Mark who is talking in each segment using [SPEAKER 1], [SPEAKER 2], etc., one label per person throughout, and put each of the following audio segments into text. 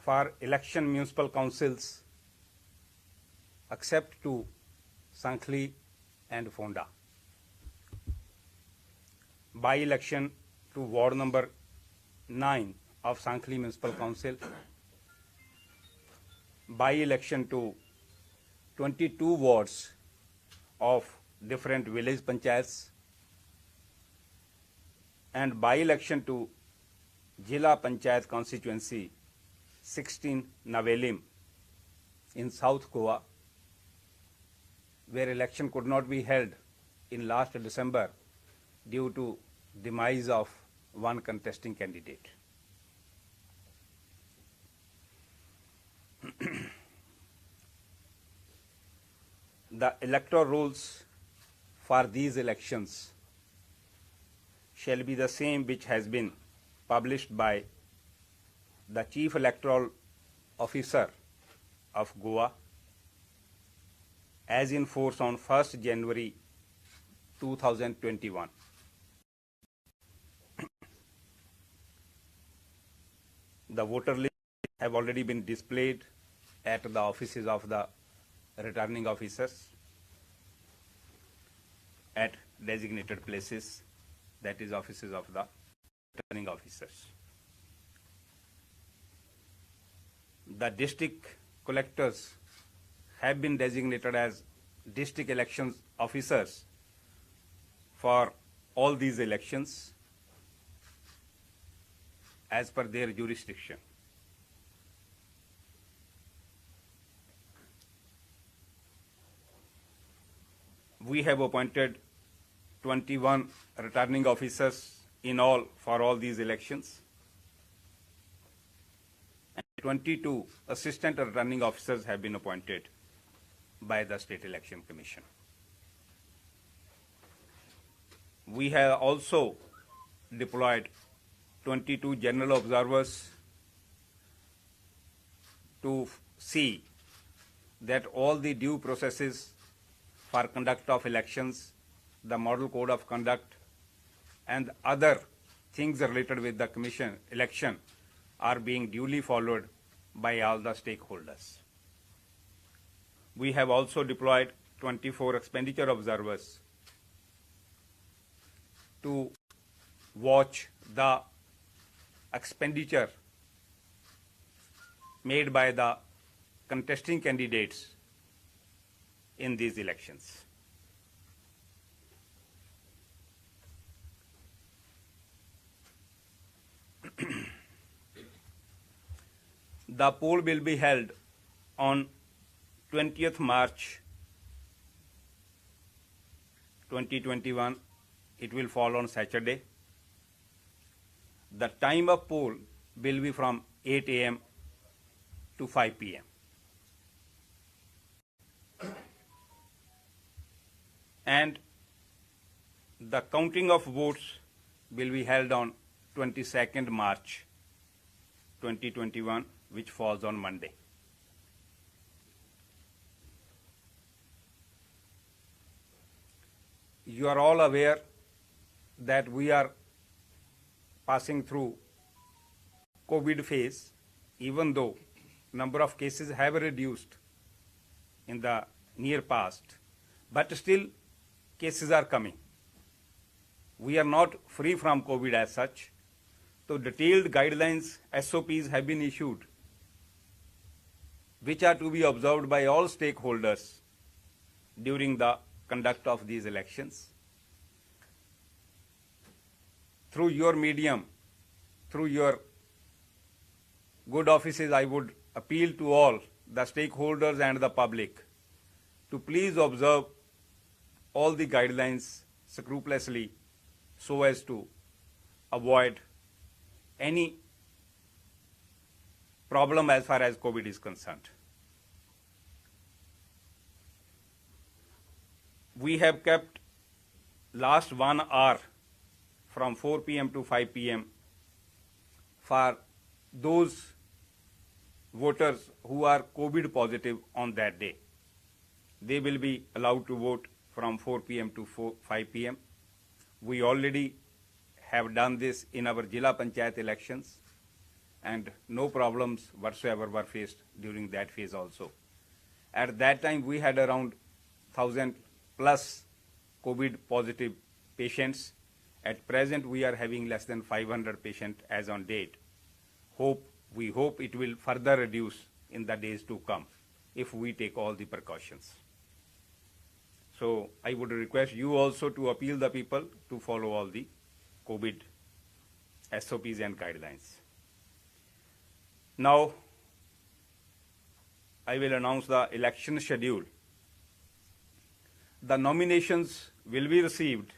[SPEAKER 1] for election municipal councils except to Sankhli and Fonda. By-election to ward number 9 of Sankhli Municipal Council. By-election to 22 wards of different village panchayats. And by-election to Jila Panchayat constituency 16 Navelim in South Goa, where election could not be held in last December due to demise of one contesting candidate. The electoral rules for these elections shall be the same which has been published by the Chief Electoral Officer of Goa as in force on 1st January 2021. The voter list have already been displayed at the offices of the returning officers at designated places, that is offices of the returning officers. The district collectors have been designated as district elections officers for all these elections as per their jurisdiction. We have appointed 21 returning officers in all for all these elections, and 22 assistant returning officers have been appointed by the State Election Commission. We have also deployed 22 general observers to see that all the due processes for conduct of elections, the model code of conduct, and other things related with the commission election are being duly followed by all the stakeholders. We have also deployed 24 expenditure observers to watch the expenditure made by the contesting candidates in these elections. The poll will be held on 20th March 2021. It will fall on Saturday. The time of poll will be from 8 a.m. to 5 p.m. And the counting of votes will be held on 22nd March 2021, which falls on Monday. You are all aware that we are passing through COVID phase, even though number of cases have reduced in the near past, but still cases are coming. We are not free from COVID as such. So detailed guidelines, SOPs have been issued, which are to be observed by all stakeholders during the conduct of these elections. Through your medium, through your good offices, I would appeal to all the stakeholders and the public to please observe all the guidelines scrupulously so as to avoid any problem as far as COVID is concerned. We have kept last 1 hour from 4 p.m. to 5 p.m. for those voters who are COVID positive on that day. They will be allowed to vote from 4 p.m. to 5 p.m. We already have done this in our Jila Panchayat elections, and no problems whatsoever were faced during that phase also. At that time, we had around 1,000 plus COVID positive patients. At present, we are having less than 500 patients as on date. We hope it will further reduce in the days to come if we take all the precautions. So I would request you also to appeal the people to follow all the COVID SOPs and guidelines. Now, I will announce the election schedule. The nominations will be received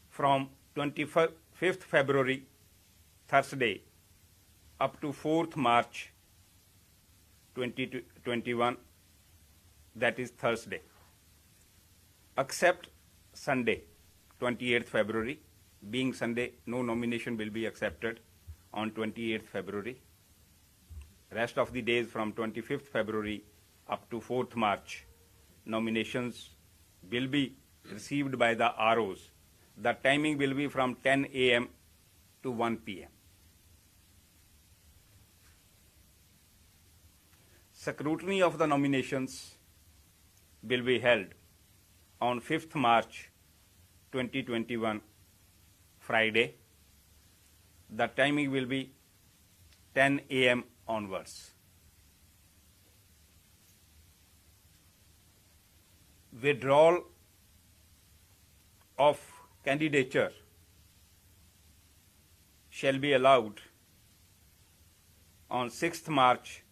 [SPEAKER 1] from 25th February, Thursday, up to 4th March 2021, that is Thursday, except Sunday, 28th February. Being Sunday, no nomination will be accepted on 28th February. Rest of the days from 25th February up to 4th March, nominations will be received by the ROs. The timing will be from 10 a.m. to 1 p.m. Scrutiny of the nominations will be held on 5th March 2021, Friday. The timing will be 10 a.m. onwards. Withdrawal of candidature shall be allowed on 6th March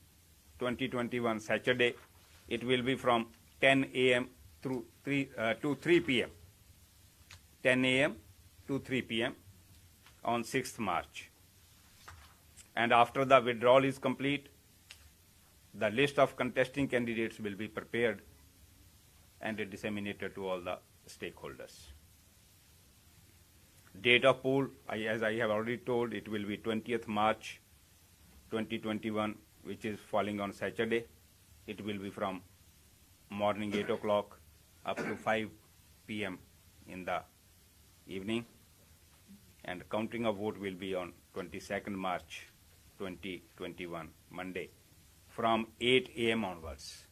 [SPEAKER 1] 2021, Saturday. It will be from 10 a.m. to 3 p.m. 10 a.m. to 3 p.m. on 6th March. And after the withdrawal is complete, the list of contesting candidates will be prepared and disseminated to all the stakeholders. Date of poll, as I have already told, it will be 20th March 2021, which is falling on Saturday. It will be from morning 8 o'clock up to 5 p.m. in the evening. And counting of vote will be on 22nd March 2021, Monday, from 8 a.m. onwards.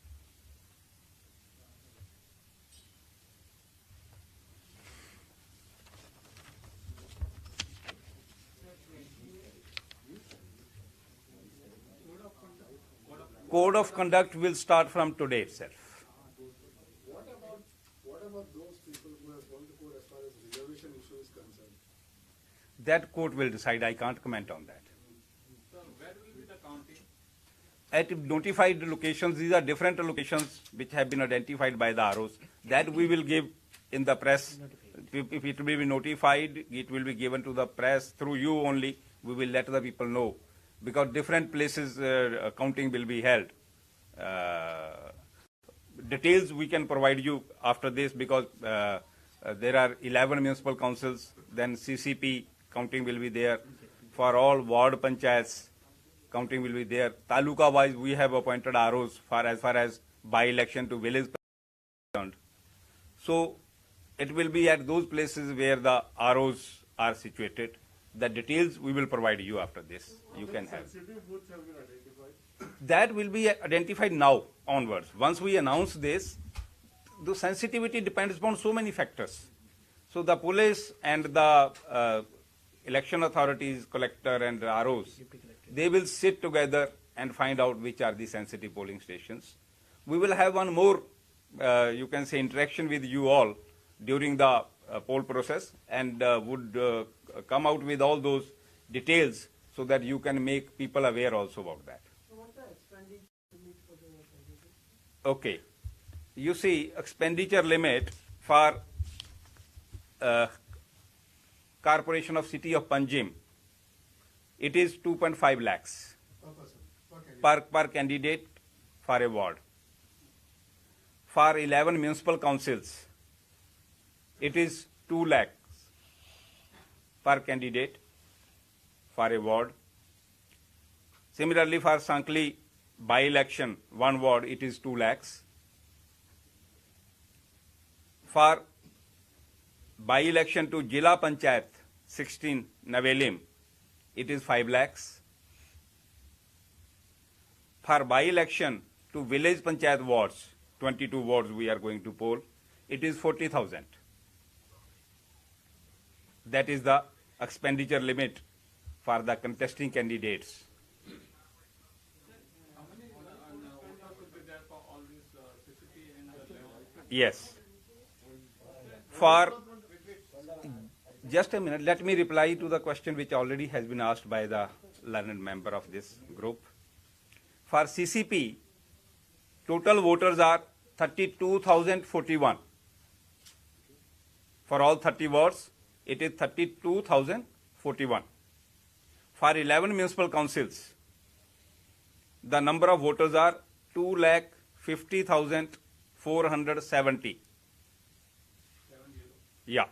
[SPEAKER 1] Code of conduct will start from today itself.
[SPEAKER 2] What about those people who have gone to court as far as reservation issue is concerned?
[SPEAKER 1] That court will decide. I can't comment on that.
[SPEAKER 3] So where will be the counting?
[SPEAKER 1] At notified locations, these are different locations which have been identified by the ROs. That we will give in the press. If it will be notified, it will be given to the press through you only. We will let the people know. Because different places counting will be held. Details we can provide you after this because there are 11 municipal councils, then CCP counting will be there. For all ward panchayats, counting will be there. Taluka wise, we have appointed ROs as far as by-election to village concerned. So it will be at those places where the ROs are situated. The details we will provide you after this. You can have.
[SPEAKER 2] Sensitive booths have been identified.
[SPEAKER 1] That will be identified now onwards. Once we announce this, the sensitivity depends upon so many factors. So the police and the election authorities, collector and ROs, they will sit together and find out which are the sensitive polling stations. We will have one more, you can say, interaction with you all during the poll process and would come out with all those details so that you can make people aware also about that.
[SPEAKER 4] So what the expenditure limit for the candidates?
[SPEAKER 1] Okay. You see, expenditure limit for Corporation of City of Panjim, it is 2.5 lakhs
[SPEAKER 2] Per person, per candidate.
[SPEAKER 1] per candidate for a ward. For 11 municipal councils, it is 2 lakhs per candidate for a ward. Similarly, for Sankli by-election, 1 ward, it is 2 lakhs. For by-election to Jila Panchayat 16 Navelim, it is 5 lakhs. For by-election to village panchayat wards, 22 wards we are going to poll, it is 40,000. That is the expenditure limit for the contesting candidates.
[SPEAKER 3] How many spend would be there for all these CCP and the level?
[SPEAKER 1] Yes. For just a minute, let me reply to the question which already has been asked by the learned member of this group. For CCP, total voters are 32,041. For all 30 wards, it is 32,041. For 11 municipal councils, the number of voters are 2,50,470. Yeah.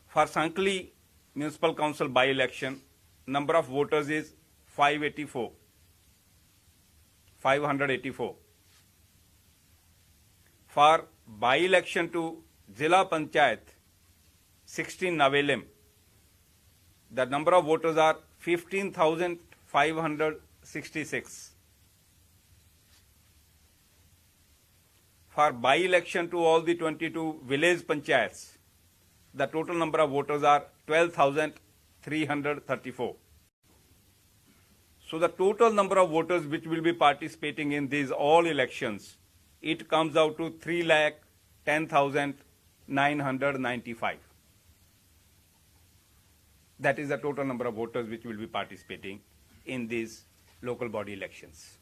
[SPEAKER 1] For Sankli Municipal Council by-election, number of voters is 584. 584. For by-election to Zilla Panchayat, 16 Navelim, the number of voters are 15,566. For by-election to all the 22 village panchayats, the total number of voters are 12,334. So the total number of voters which will be participating in these all elections, it comes out to 3,10,995. That is the total number of voters which will be participating in these local body elections.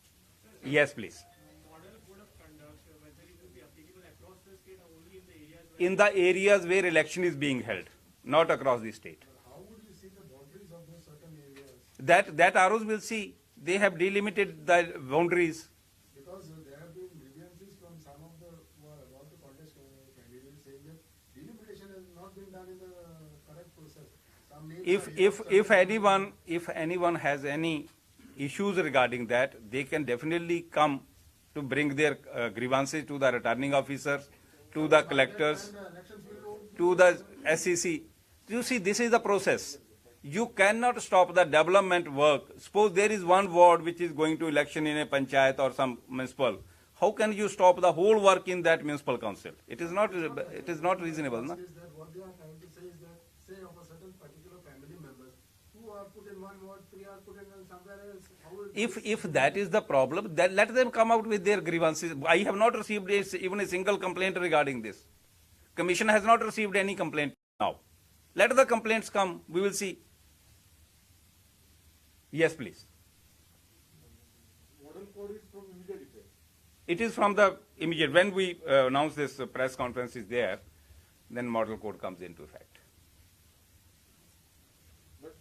[SPEAKER 1] Yes, please.
[SPEAKER 4] Model code of conduct, whether it will be applicable across the state or only in the areas where
[SPEAKER 1] In the areas where election is being held, not across the state.
[SPEAKER 2] How would you see the boundaries of those certain areas?
[SPEAKER 1] That ROs will see. They have delimited the boundaries.
[SPEAKER 2] Because there have been grievances from some of the who are about to contest candidates saying that delimitation has not been done in the correct process. Some names are
[SPEAKER 1] If anyone has any issues regarding that, they can definitely come to bring their grievances to the returning officers, to the collectors, to the SEC. You see, this is the process. You cannot stop the development work. Suppose there is one ward which is going to election in a panchayat or some municipal. How can you stop the whole work in that municipal council? It is not reasonable. No?
[SPEAKER 2] is that what they are trying to say is that, say, of a certain particular family members, 2 are put in one ward, 3 are put in somewhere else. How will
[SPEAKER 1] If that is the problem, then let them come out with their grievances. I have not received even a single complaint regarding this. Commission has not received any complaint now. Let the complaints come. We will see. Yes, please.
[SPEAKER 2] model code is from immediate effect?
[SPEAKER 1] It is from the immediate. When we announce this press conference is there, then model code comes into effect.
[SPEAKER 5] But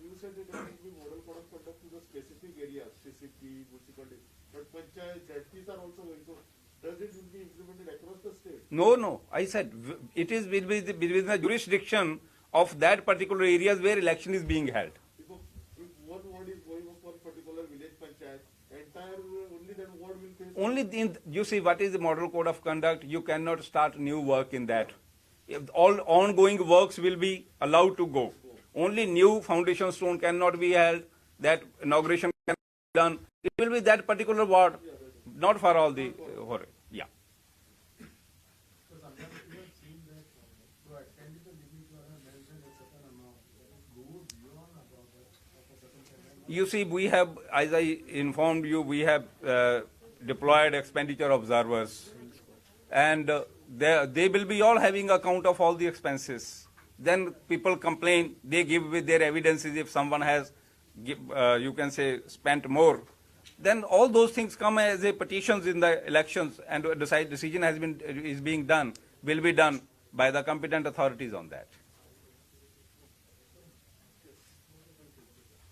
[SPEAKER 5] you said that there will be model code of conduct to the specific areas, CCP, municipality. But panchayat, ZPs are also going. So does it will be implemented across the state?
[SPEAKER 1] No. I said it is within the jurisdiction of that particular areas where election is being held.
[SPEAKER 5] Because if one ward is going for particular village panchayat, entire only that ward will face.
[SPEAKER 1] You see what is the model code of conduct? You cannot start new work in that. If all ongoing works will be allowed to go. Only new foundation stone cannot be held. That inauguration cannot be done. It will be that particular ward, not for all the. Yeah.
[SPEAKER 2] So sometimes we have seen that to expenditure limit you have mentioned a certain amount. It goes beyond about that of a certain amount.
[SPEAKER 1] You see, we have, as I informed you, we have deployed expenditure observers, and they will be all having account of all the expenses. Then people complain, they give with their evidences if someone has, you can say, spent more. Then all those things come as a petitions in the elections, and a decision is being done, will be done by the competent authorities on that.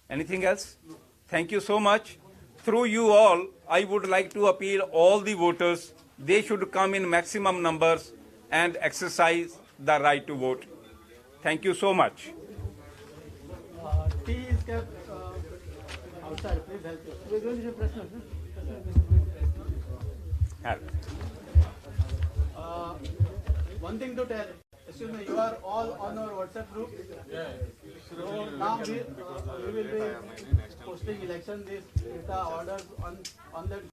[SPEAKER 1] Anything else? No. Thank you so much. Through you all, I would like to appeal all the voters, they should come in maximum numbers and exercise the right to vote. Thank you so much.
[SPEAKER 4] tea is kept outside. Please help us. We're going to do press note.
[SPEAKER 1] Help.
[SPEAKER 4] One thing to tell,
[SPEAKER 6] excuse me, you are all on our WhatsApp group. So now we will be posting election this data orders on that.